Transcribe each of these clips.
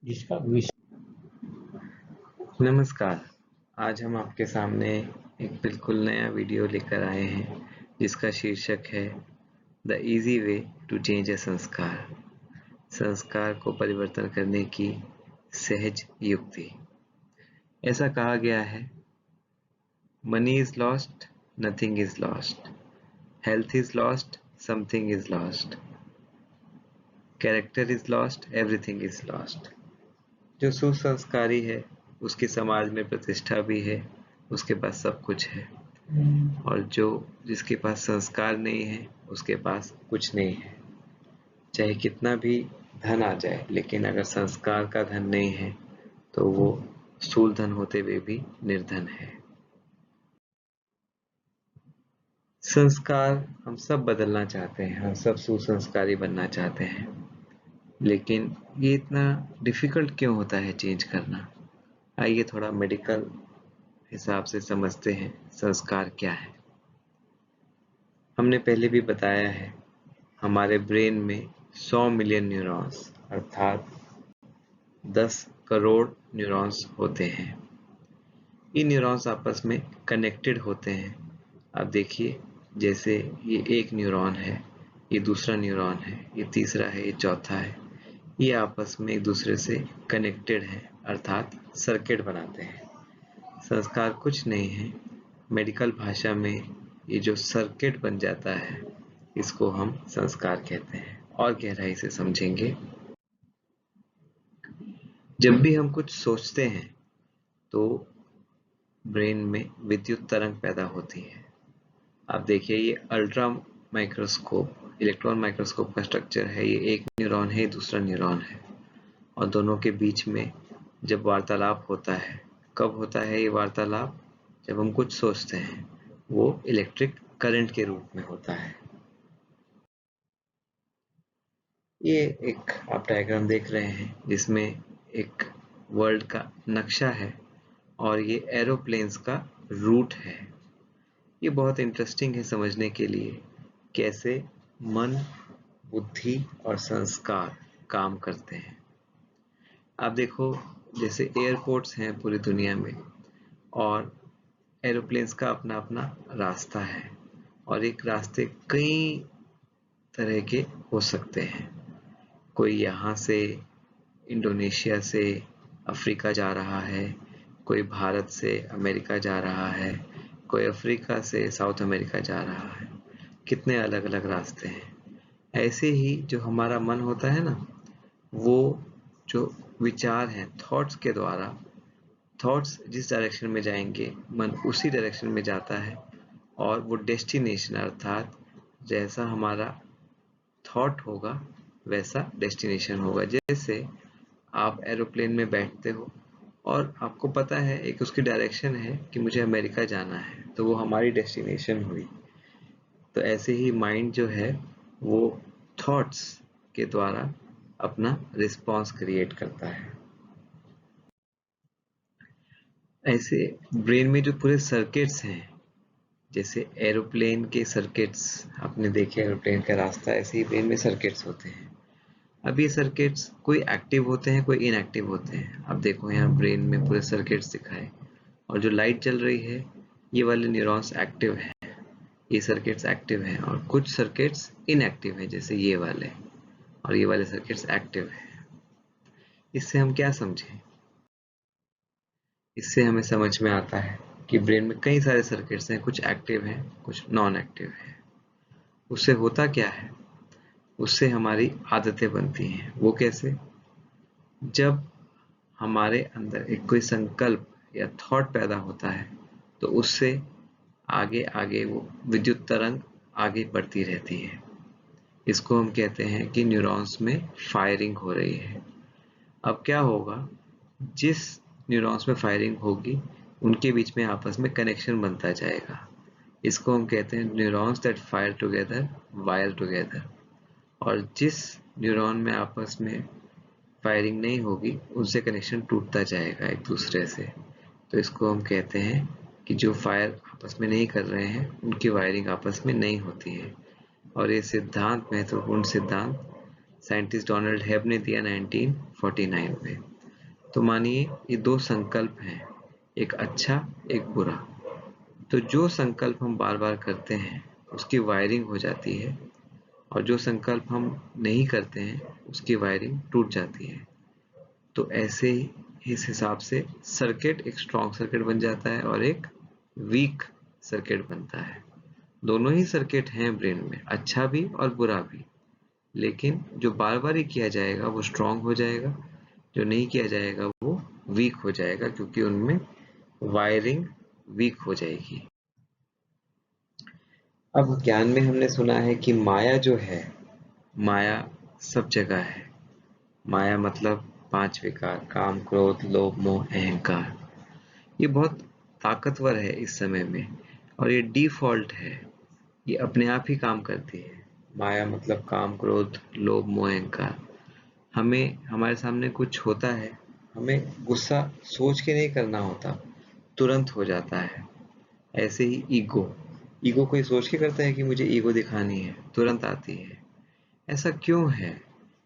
जिसका विषय नमस्कार। आज हम आपके सामने एक बिल्कुल नया वीडियो लेकर आए हैं जिसका शीर्षक है the easy way to change a sanskar. संस्कार को परिवर्तन करने की सहज युक्ति। ऐसा कहा गया है, money is lost, nothing is lost, health is lost, something is lost, character is lost, everything is lost. जो सुसंस्कारी है उसकी समाज में प्रतिष्ठा भी है, उसके पास सब कुछ है। और जिसके पास संस्कार नहीं है उसके पास कुछ नहीं है। चाहे कितना भी धन आ जाए, लेकिन अगर संस्कार का धन नहीं है तो वो स्थूल धन होते हुए भी निर्धन है। संस्कार हम सब बदलना चाहते हैं, हम सब सुसंस्कारी बनना चाहते हैं, लेकिन ये इतना डिफिकल्ट क्यों होता है चेंज करना? आइए थोड़ा मेडिकल हिसाब से समझते हैं संस्कार क्या है। हमने पहले भी बताया है, हमारे ब्रेन में 100 मिलियन न्यूरॉन्स अर्थात 10 करोड़ न्यूरॉन्स होते हैं। ये न्यूरॉन्स आपस में कनेक्टेड होते हैं। आप देखिए, जैसे ये एक न्यूरॉन है, ये दूसरा न्यूरॉन है, ये तीसरा है, ये चौथा है। ये आपस में एक दूसरे से कनेक्टेड है अर्थात सर्किट बनाते हैं। संस्कार कुछ नहीं है, मेडिकल भाषा में ये जो सर्किट बन जाता है इसको हम संस्कार कहते हैं। और गहराई से समझेंगे, जब भी हम कुछ सोचते हैं तो ब्रेन में विद्युत तरंग पैदा होती है। आप देखिए, ये अल्ट्रा माइक्रोस्कोप इलेक्ट्रॉन माइक्रोस्कोप का स्ट्रक्चर है। ये एक न्यूरॉन है, दूसरा न्यूरॉन है, और दोनों के बीच में जब वार्तालाप होता है, कब होता है ये वार्तालाप? जब हम कुछ सोचते हैं, वो इलेक्ट्रिक करंट के रूप में होता है। ये एक आप डायग्राम देख रहे हैं जिसमें एक वर्ल्ड का नक्शा है और ये एरोप्लेन्स का रूट है। ये बहुत इंटरेस्टिंग है समझने के लिए, कैसे मन, बुद्धि और संस्कार काम करते हैं। आप देखो, जैसे एयरपोर्ट्स हैं पूरी दुनिया में, और एरोप्लेन्स का अपना अपना रास्ता है, और एक रास्ते कई तरह के हो सकते हैं। कोई यहाँ से इंडोनेशिया से अफ्रीका जा रहा है, कोई भारत से अमेरिका जा रहा है, कोई अफ्रीका से साउथ अमेरिका जा रहा है। कितने अलग अलग रास्ते हैं। ऐसे ही जो हमारा मन होता है ना, वो जो विचार हैं थॉट्स के द्वारा, थॉट्स जिस डायरेक्शन में जाएंगे मन उसी डायरेक्शन में जाता है, और वो डेस्टिनेशन अर्थात जैसा हमारा थॉट होगा वैसा डेस्टिनेशन होगा। जैसे आप एरोप्लेन में बैठते हो और आपको पता है एक उसकी डायरेक्शन है कि मुझे अमेरिका जाना है, तो वो हमारी डेस्टिनेशन हुई। तो ऐसे ही माइंड जो है वो थॉट्स के द्वारा अपना रिस्पॉन्स क्रिएट करता है। ऐसे ब्रेन में जो पूरे सर्किट्स हैं, जैसे एरोप्लेन के सर्किट्स आपने देखे, एरोप्लेन का रास्ता, ऐसे ही ब्रेन में सर्किट्स होते हैं। अब ये सर्किट्स कोई एक्टिव होते हैं, कोई इनएक्टिव होते हैं। अब देखो यहाँ ब्रेन में पूरे सर्किट्स दिखाए, और जो लाइट चल रही है ये वाले न्यूरॉन्स एक्टिव हैं, ये सर्किट्स एक्टिव हैं, और कुछ सर्किट्स इनएक्टिव हैं जैसे ये वाले, और ये वाले सर्किट्स एक्टिव हैं। इससे हम क्या समझें? इससे हमें समझ में आता है कि ब्रेन में कई सारे सर्किट्स हैं, कुछ एक्टिव हैं, कुछ नॉन एक्टिव हैं। उससे होता क्या है? उससे हमारी आदतें बनती हैं। वो कैसे? जब हमारे अंदर एक कोई संकल्प या थॉट पैदा होता है, तो उससे आगे आगे वो विद्युत तरंग आगे बढ़ती रहती है। इसको हम कहते हैं कि न्यूरॉन्स में फायरिंग हो रही है। अब क्या होगा, जिस न्यूरॉन्स में फायरिंग होगी उनके बीच में आपस में कनेक्शन बनता जाएगा। इसको हम कहते हैं neurons that fire together wire together. और जिस न्यूरॉन में आपस में फायरिंग नहीं होगी उनसे कनेक्शन टूटता जाएगा एक दूसरे से। तो इसको हम कहते हैं कि जो फायर आपस में नहीं कर रहे हैं उनकी वायरिंग आपस में नहीं होती है। और ये सिद्धांत, महत्वपूर्ण सिद्धांत, साइंटिस्ट डोनाल्ड हेब ने दिया 1949 में। तो मानिए ये दो संकल्प हैं, एक अच्छा एक बुरा। तो जो संकल्प हम बार बार करते हैं उसकी वायरिंग हो जाती है, और जो संकल्प हम नहीं करते हैं उसकी वायरिंग टूट जाती है। तो ऐसे ही इस हिसाब से सर्किट एक स्ट्रॉन्ग सर्किट बन जाता है और एक वीक सर्किट बनता है। दोनों ही सर्किट हैं ब्रेन में, अच्छा भी और बुरा भी, लेकिन जो बार बार ही किया जाएगा वो स्ट्रॉन्ग हो जाएगा, जो नहीं किया जाएगा वो वीक हो जाएगा, क्योंकि उनमें वायरिंग वीक हो जाएगी। अब ज्ञान में हमने सुना है कि माया जो है, माया सब जगह है। माया मतलब 5 विकार, काम क्रोध लोभ मोह अहंकार। ये बहुत ताकतवर है इस समय में, और ये डिफॉल्ट है, ये अपने आप ही काम करती है। माया मतलब काम क्रोध लोभ मोह अहंकार। हमें हमारे सामने कुछ होता है, हमें गुस्सा सोच के नहीं करना होता, तुरंत हो जाता है। ऐसे ही ईगो, ईगो कोई सोच के करता है कि मुझे ईगो दिखानी है, तुरंत आती है। ऐसा क्यों है,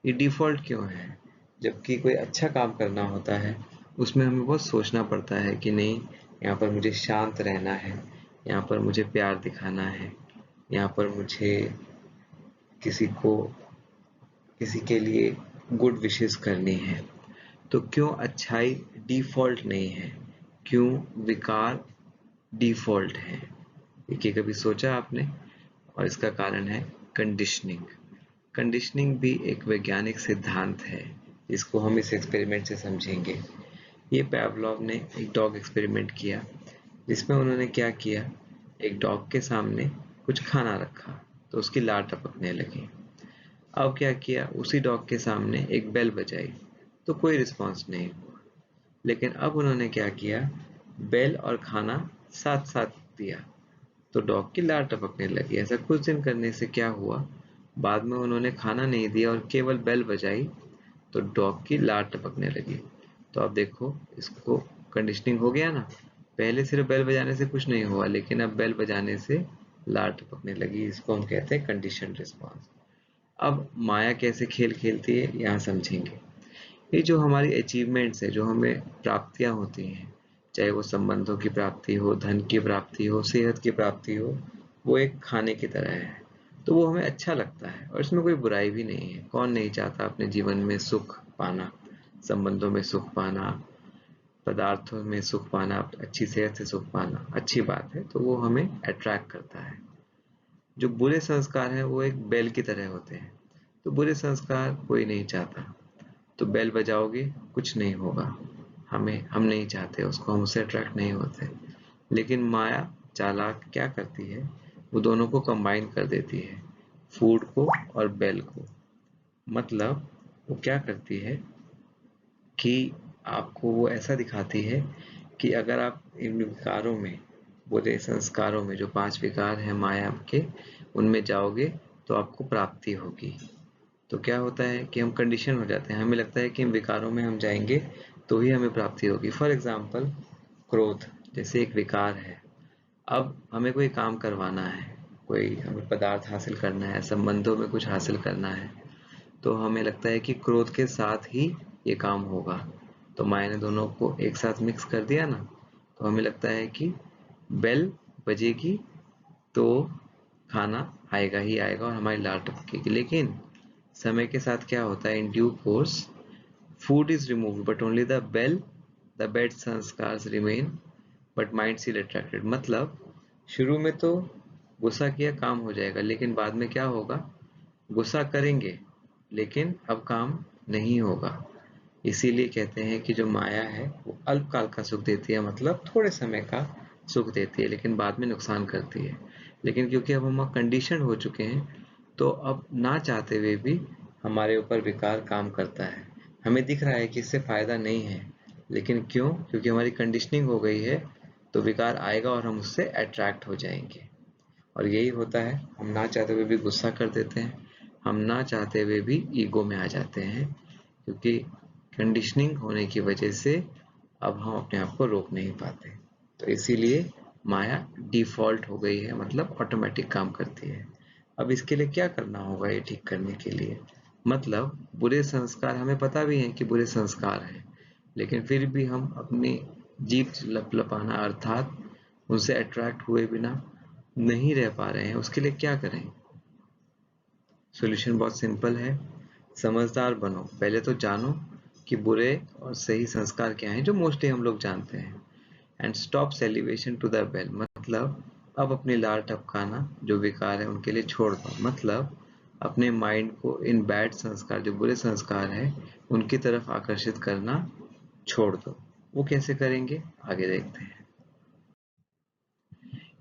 ये डिफॉल्ट क्यों है? जबकि कोई अच्छा काम करना होता है उसमें हमें बहुत सोचना पड़ता है कि नहीं, यहाँ पर मुझे शांत रहना है, यहाँ पर मुझे प्यार दिखाना है, यहाँ पर मुझे किसी को किसी के लिए गुड विशेस करनी है। तो क्यों अच्छाई डिफॉल्ट नहीं है, क्यों विकार डिफॉल्ट है? ये कभी सोचा आपने? और इसका कारण है कंडीशनिंग। कंडीशनिंग भी एक वैज्ञानिक सिद्धांत है, जिसको हम इस एक्सपेरिमेंट से समझेंगे। ये पैवलोव ने एक डॉग एक्सपेरिमेंट किया, जिसमें उन्होंने क्या किया, एक डॉग के सामने कुछ खाना रखा तो उसकी लार टपकने लगी। अब क्या किया, उसी डॉग के सामने एक बेल बजाई तो कोई रिस्पॉन्स नहीं हुआ। लेकिन अब उन्होंने क्या किया, बेल और खाना साथ साथ दिया तो डॉग की लार टपकने लगी। ऐसा कुछ दिन करने से क्या हुआ, बाद में उन्होंने खाना नहीं दिया और केवल बेल बजाई तो डॉग की लार टपकने लगी। तो अब देखो, इसको कंडीशनिंग हो गया ना। पहले सिर्फ बेल बजाने से कुछ नहीं हुआ, लेकिन अब बेल बजाने से लार टपकने लगी। इसको हम कहते हैं कंडीशन रिस्पॉन्स। अब माया कैसे खेल खेलती है यहाँ समझेंगे। ये जो हमारी अचीवमेंट्स है, जो हमें प्राप्तियां होती हैं, चाहे वो संबंधों की प्राप्ति हो, धन की प्राप्ति हो, सेहत की प्राप्ति हो, वो एक खाने की तरह है। तो वो हमें अच्छा लगता है और इसमें कोई बुराई भी नहीं है। कौन नहीं चाहता अपने जीवन में सुख पाना, संबंधों में सुख पाना, पदार्थों में सुख पाना, अच्छी सेहत से सुख पाना अच्छी बात है, तो वो हमें अट्रैक्ट करता है। जो बुरे संस्कार हैं वो एक बेल की तरह होते हैं, तो बुरे संस्कार कोई नहीं चाहता। तो बेल बजाओगे कुछ नहीं होगा, हम नहीं चाहते उसको, हम उससे अट्रैक्ट नहीं होते। लेकिन माया चालाक क्या करती है, वो दोनों को कंबाइन कर देती है, फूड को और बेल को। मतलब वो क्या करती है कि आपको वो ऐसा दिखाती है कि अगर आप इन विकारों में, बुरे संस्कारों में, जो 5 विकार हैं माया के, उनमें जाओगे तो आपको प्राप्ति होगी। तो क्या होता है कि हम कंडीशन हो जाते हैं, हमें लगता है कि इन विकारों में हम जाएंगे तो ही हमें प्राप्ति होगी। फॉर एग्जाम्पल क्रोध जैसे एक विकार है। अब हमें कोई काम करवाना है, कोई हमें पदार्थ हासिल करना है, संबंधों में कुछ हासिल करना है, तो हमें लगता है कि क्रोध के साथ ही ये काम होगा। तो माया ने दोनों को एक साथ मिक्स कर दिया ना, तो हमें लगता है कि बेल बजेगी तो खाना आएगा ही आएगा और हमारी लार टपकेगी। लेकिन समय के साथ क्या होता है, in due course food is removed but only the bell, the bad sanskars remain but mind still attracted. मतलब शुरू में तो गुस्सा किया काम हो जाएगा, लेकिन बाद में क्या होगा, गुस्सा करेंगे लेकिन अब काम नहीं होगा। इसीलिए कहते हैं कि जो माया है वो अल्पकाल का सुख देती है, मतलब थोड़े समय का सुख देती है, लेकिन बाद में नुकसान करती है। लेकिन क्योंकि अब हम कंडीशन हो चुके हैं, तो अब ना चाहते हुए भी हमारे ऊपर विकार काम करता है। हमें दिख रहा है कि इससे फायदा नहीं है, लेकिन क्यों? क्योंकि हमारी कंडीशनिंग हो गई है, तो विकार आएगा और हम उससे अट्रैक्ट हो जाएंगे। और यही होता है, हम ना चाहते हुए भी गुस्सा कर देते हैं, हम ना चाहते हुए भी ईगो में आ जाते हैं, क्योंकि कंडीशनिंग होने की वजह से अब हम अपने आप को रोक नहीं पाते। तो इसीलिए माया डिफॉल्ट हो गई है, मतलब ऑटोमेटिक काम करती है। अब इसके लिए क्या करना होगा, ये ठीक करने के लिए? मतलब बुरे संस्कार, हमें पता भी है कि बुरे संस्कार हैं, लेकिन फिर भी हम अपनी जीभ लपलपाना अर्थात उनसे अट्रैक्ट हुए बिना नहीं रह पा रहे हैं, उसके लिए क्या करें? सॉल्यूशन बहुत सिंपल है, समझदार बनो। पहले तो जानो कि बुरे और सही संस्कार क्या हैं, जो मोस्टली हम लोग जानते हैं। And stop celebration to the bell, मतलब अब अपनी लार टपकाना जो विकार है उनके लिए छोड़ दो। मतलब अपने माइंड को इन बैड संस्कार, जो बुरे संस्कार है, उनकी तरफ आकर्षित करना छोड़ दो। वो कैसे करेंगे, आगे देखते हैं।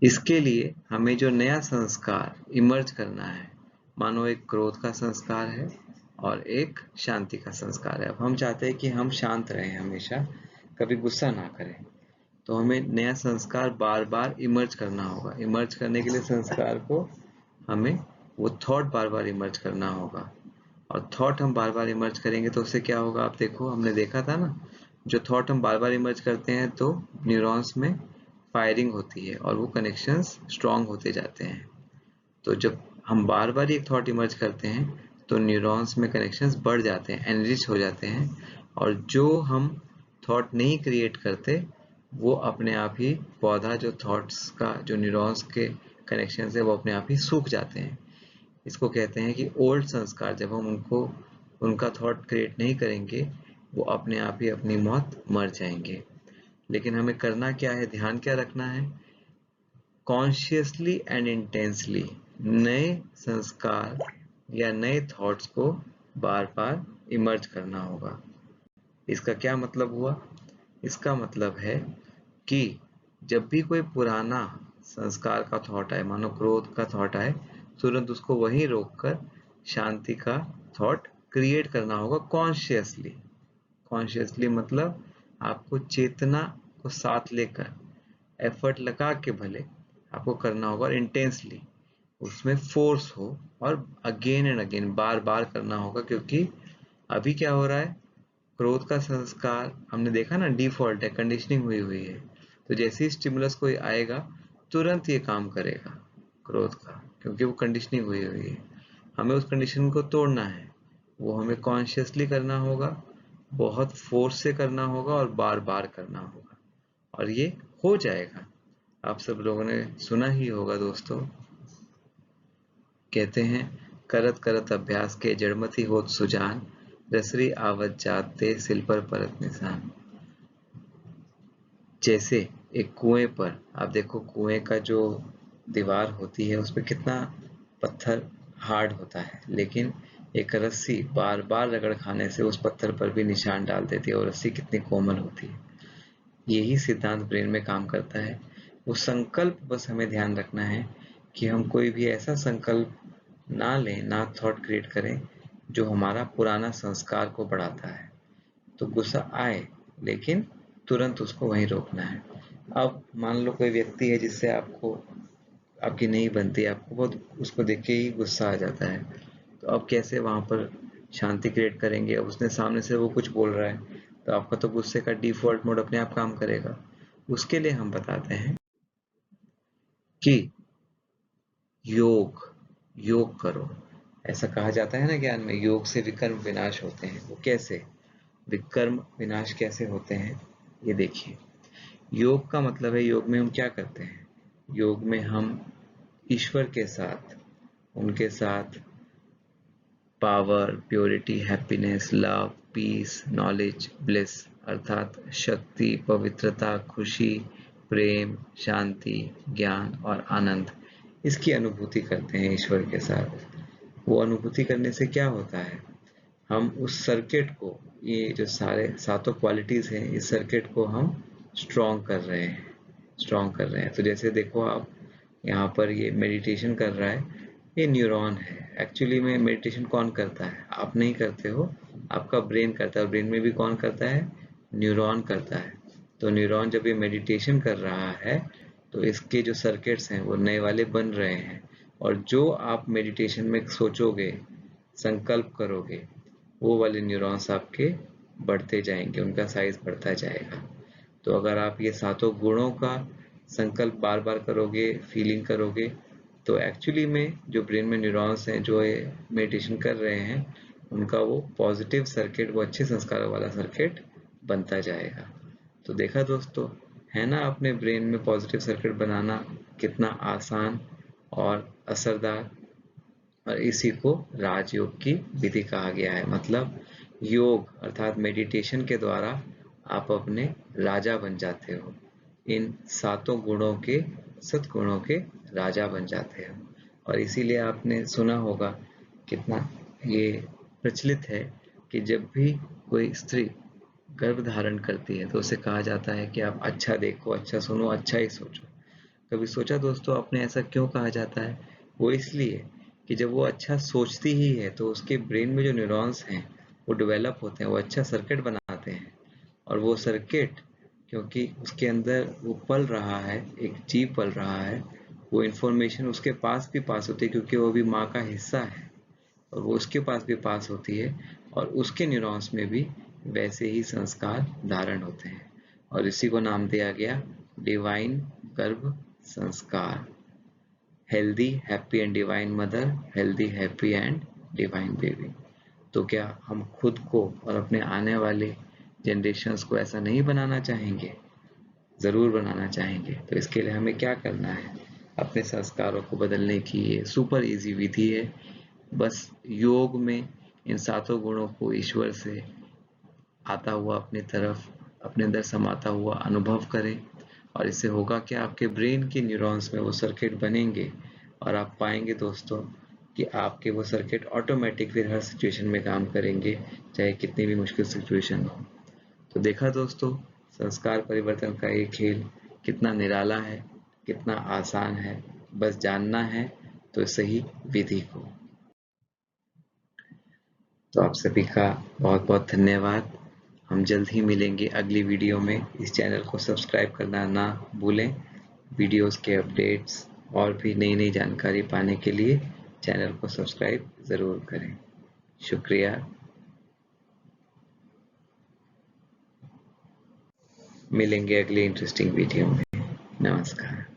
इसके लिए हमें जो नया संस्कार इमर्ज करना है, मानो एक क्रोध का संस्कार है और एक शांति का संस्कार है। अब हम चाहते हैं कि हम शांत रहें, हमेशा कभी गुस्सा ना करें, तो हमें नया संस्कार बार बार इमर्ज करना होगा। इमर्ज करने के लिए संस्कार को हमें वो थॉट बार बार इमर्ज करना होगा, और थॉट हम बार बार इमर्ज करेंगे तो उससे क्या होगा, आप देखो, हमने देखा था ना, जो थॉट हम बार बार इमर्ज करते हैं तो न्यूरॉन्स में फायरिंग होती है और वो कनेक्शंस स्ट्रांग होते जाते हैं। तो जब हम बार बार एक थॉट इमर्ज करते हैं तो न्यूरॉन्स में कनेक्शंस बढ़ जाते हैं, एनरिच हो जाते हैं, और जो हम थॉट नहीं क्रिएट करते वो अपने आप ही पौधा, जो थॉट्स का जो न्यूरॉन्स के कनेक्शंस है, वो अपने आप ही सूख जाते हैं। इसको कहते हैं कि ओल्ड संस्कार जब हम उनका थॉट क्रिएट नहीं करेंगे, वो अपने आप ही अपनी मौत मर जाएंगे। लेकिन हमें करना क्या है, ध्यान क्या रखना है, कॉन्शियसली एंड इंटेंसली नए संस्कार या नए थॉट्स को बार बार इमर्ज करना होगा। इसका क्या मतलब हुआ, इसका मतलब है कि जब भी कोई पुराना संस्कार का थॉट आए, मानो क्रोध का थॉट आए, तुरंत उसको वहीं रोककर शांति का थॉट क्रिएट करना होगा कॉन्शियसली। कॉन्शियसली मतलब आपको चेतना को साथ लेकर एफर्ट लगा के भले आपको करना होगा, और इंटेंसली उसमें फोर्स हो, और अगेन एंड अगेन बार बार करना होगा। क्योंकि अभी क्या हो रहा है, क्रोध का संस्कार हमने देखा ना, डिफॉल्ट है, कंडीशनिंग हुई हुई है। तो जैसे ही स्टिमुलस कोई आएगा तुरंत ये काम करेगा क्रोध का, क्योंकि वो कंडीशनिंग हुई हुई है। हमें उस कंडीशन को तोड़ना है, वो हमें कॉन्शियसली करना होगा, बहुत फोर्स से करना होगा और बार बार करना होगा, और ये हो जाएगा। आप सब लोगों ने सुना ही होगा दोस्तों, कहते हैं करत करत अभ्यास के जड़मति होत सुजान, रसरी आवत जात ते सिल पर परत निशान। जैसे एक कुएं पर आप देखो, कुएं का जो दीवार होती है उस पर कितना पत्थर हार्ड होता है, लेकिन एक रस्सी बार बार रगड़ खाने से उस पत्थर पर भी निशान डाल देती है, और रस्सी कितनी कोमल होती है। यही सिद्धांत ब्रेन में काम करता है। वो संकल्प बस हमें ध्यान रखना है कि हम कोई भी ऐसा संकल्प ना लें, ना थॉट क्रिएट करें जो हमारा पुराना संस्कार को बढ़ाता है। तो गुस्सा आए, लेकिन तुरंत उसको वहीं रोकना है। अब मान लो कोई व्यक्ति है जिससे आपको आपकी नहीं बनती, आपको बहुत उसको देख के ही गुस्सा आ जाता है, तो अब कैसे वहां पर शांति क्रिएट करेंगे? अब उसने सामने से वो कुछ बोल रहा है, तो आपका तो गुस्से का डिफॉल्ट मोड अपने आप काम करेगा। उसके लिए हम बताते हैं कि योग योग करो। ऐसा कहा जाता है ना ज्ञान में, योग से विकर्म विनाश होते हैं। वो कैसे विकर्म विनाश कैसे होते हैं, ये देखिए। योग का मतलब है, योग में हम क्या करते हैं, योग में हम ईश्वर के साथ, उनके साथ power, purity, happiness, love, peace, knowledge, bliss अर्थात शक्ति, पवित्रता, खुशी, प्रेम, शांति, ज्ञान और आनंद, इसकी अनुभूति करते हैं ईश्वर के साथ। वो अनुभूति करने से क्या होता है, हम उस सर्किट को, ये जो सारे सातों क्वालिटीज हैं, इस सर्किट को हम स्ट्रॉन्ग कर रहे हैं, स्ट्रॉन्ग कर रहे हैं। तो जैसे देखो, आप यहाँ पर ये मेडिटेशन कर रहा है, ये न्यूरॉन है। एक्चुअली में मेडिटेशन कौन करता है, आप नहीं करते हो, आपका ब्रेन करता है। ब्रेन में भी कौन करता है, न्यूरॉन करता है। तो न्यूरॉन जब ये मेडिटेशन कर रहा है तो इसके जो सर्किट्स हैं वो नए वाले बन रहे हैं, और जो आप मेडिटेशन में सोचोगे, संकल्प करोगे, वो वाले न्यूरॉन्स आपके बढ़ते जाएंगे, उनका साइज बढ़ता जाएगा। तो अगर आप ये सातों गुणों का संकल्प बार बार करोगे, फीलिंग करोगे, तो एक्चुअली में जो ब्रेन में न्यूरॉन्स हैं जो ये मेडिटेशन कर रहे हैं, उनका वो पॉजिटिव सर्किट, वो अच्छे संस्कारों वाला सर्किट बनता जाएगा। तो देखा दोस्तों, है ना अपने ब्रेन में पॉजिटिव सर्किट बनाना कितना आसान और असरदार। और इसी को राजयोग की विधि कहा गया है। मतलब योग अर्थात मेडिटेशन के द्वारा आप अपने राजा बन जाते हो, इन सातों गुणों के, सद्गुणों के राजा बन जाते हो। और इसीलिए आपने सुना होगा, कितना ये प्रचलित है कि जब भी कोई स्त्री गर्भ धारण करती है तो उसे कहा जाता है कि आप अच्छा देखो, अच्छा सुनो, अच्छा ही सोचो। कभी सोचा दोस्तों आपने ऐसा क्यों कहा जाता है? वो इसलिए कि जब वो अच्छा सोचती ही है तो उसके ब्रेन में जो न्यूरॉन्स हैं वो डेवलप होते हैं, वो अच्छा सर्किट बनाते हैं। और वो सर्किट, क्योंकि उसके अंदर वो पल रहा है, एक जीव पल रहा है, वो इंफॉर्मेशन उसके पास भी पास होती है क्योंकि वो भी माँ का हिस्सा है, और वो उसके पास भी पास होती है, और उसके न्यूरॉन्स में भी वैसे ही संस्कार धारण होते हैं। और इसी को नाम दिया गया डिवाइन गर्भ संस्कार। Healthy happy and divine mother, healthy happy and divine baby. तो क्या हम खुद को और अपने आने वाले जनरेशन्स को ऐसा नहीं बनाना चाहेंगे? जरूर बनाना चाहेंगे। तो इसके लिए हमें क्या करना है? अपने संस्कारों को बदलने की ये सुपर इजी विधि है। बस योग में इन सातों गुणों को ईश्वर से आता हुआ अपनी तरफ, अपने अंदर समाता हुआ अनुभव करें। और इससे होगा क्या, आपके ब्रेन के न्यूरॉन्स में वो सर्किट बनेंगे, और आप पाएंगे दोस्तों कि आपके वो सर्किट ऑटोमेटिक फिर हर सिचुएशन में काम करेंगे, चाहे कितनी भी मुश्किल सिचुएशन हो। तो देखा दोस्तों, संस्कार परिवर्तन का ये खेल कितना निराला है, कितना आसान है। बस जानना है तो सही विधि को। तो आप सभी का बहुत बहुत धन्यवाद। हम जल्द ही मिलेंगे अगली वीडियो में। इस चैनल को सब्सक्राइब करना ना भूलें। वीडियोस के अपडेट्स और भी नई नई जानकारी पाने के लिए चैनल को सब्सक्राइब ज़रूर करें। शुक्रिया। मिलेंगे अगली इंटरेस्टिंग वीडियो में। नमस्कार।